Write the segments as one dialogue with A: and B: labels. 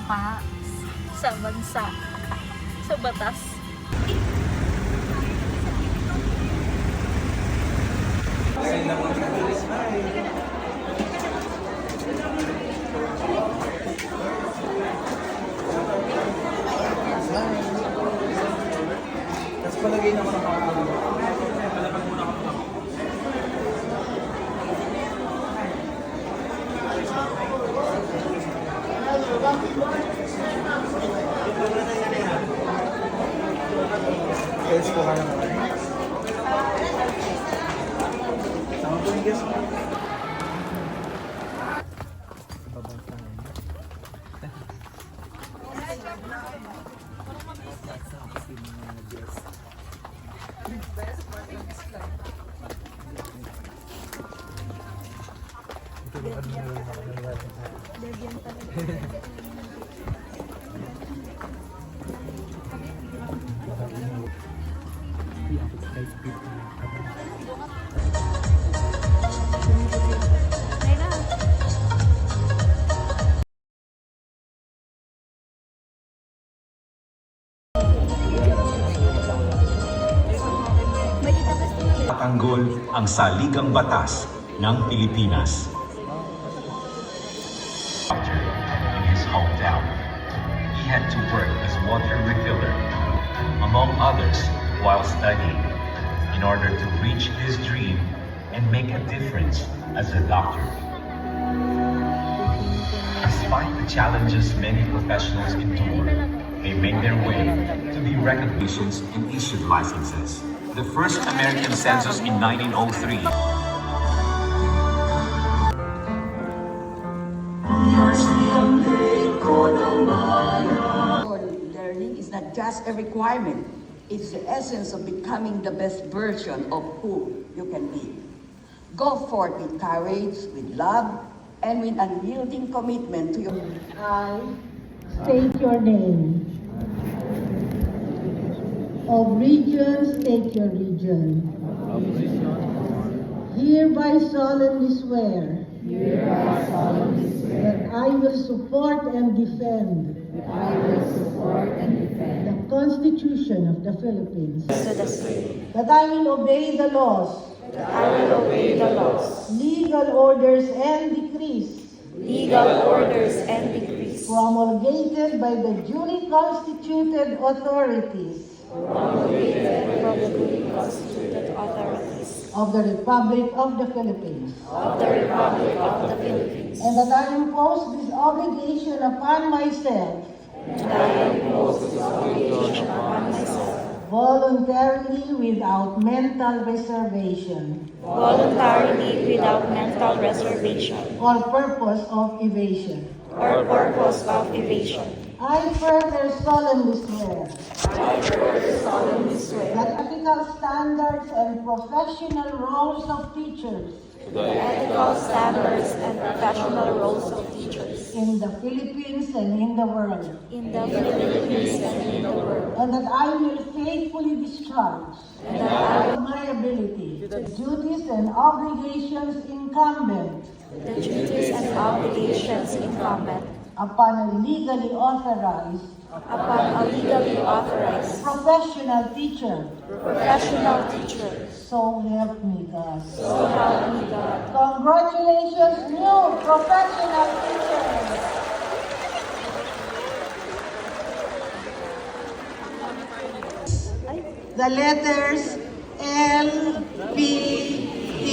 A: mukha sa bansa, sa batas.
B: Tapos palagay naman ang mga guys ko ka naman. Sama po yung guys mo.
C: Tanggol ang saligang batas ng Pilipinas. In his hometown, he had to work as water refiller, among others, while studying, in order to reach his dream and make a difference as a doctor. Despite the challenges many professionals endure, they made their way to be recognitions and issued licenses. The first American census in 1903.
D: Learning is not just a requirement, it's the essence of becoming the best version of who you can be. Go forth with courage, with love, and with unyielding commitment to your...
E: I state your name. Of regions, take your region. Hereby solemnly swear. That I will support and defend. The Constitution of the Philippines. That I will obey the laws. Legal orders and decrees. Promulgated by the duly constituted authorities. Of the Republic of the Philippines. And that I impose this obligation upon myself. Voluntarily without mental reservation. Or purpose of evasion. I further solemnly swear that ethical standards and professional roles of teachers in the Philippines and in the world, and that I will faithfully discharge my ability the duties and obligations incumbent upon a legally authorized professional teacher. So help me God. Congratulations, new professional teachers. The letters L, P, T.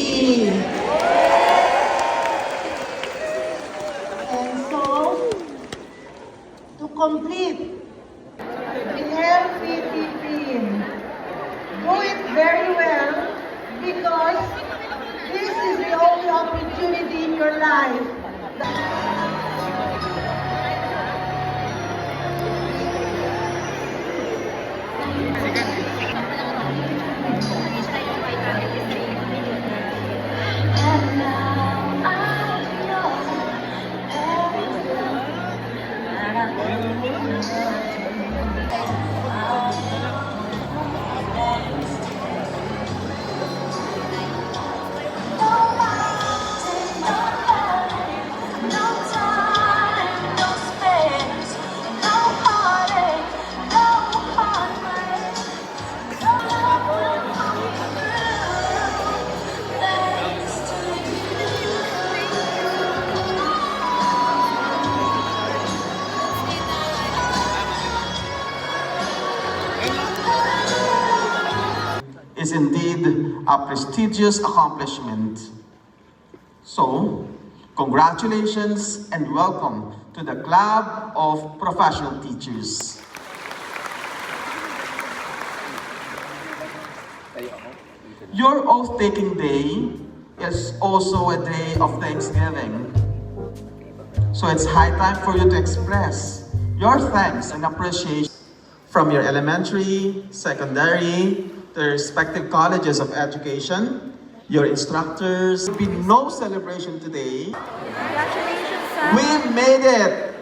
E: Complete the LPT team. Do it very well because this is the only opportunity in your life. And now I know everything.
F: is indeed a prestigious accomplishment. So, congratulations and welcome to the Club of Professional Teachers. Your oath-taking day is also a day of Thanksgiving. So it's high time for you to express your thanks and appreciation from your elementary, secondary, the respective colleges of education, your instructors. There will be no celebration today.
A: Congratulations, Sam.
F: We made it!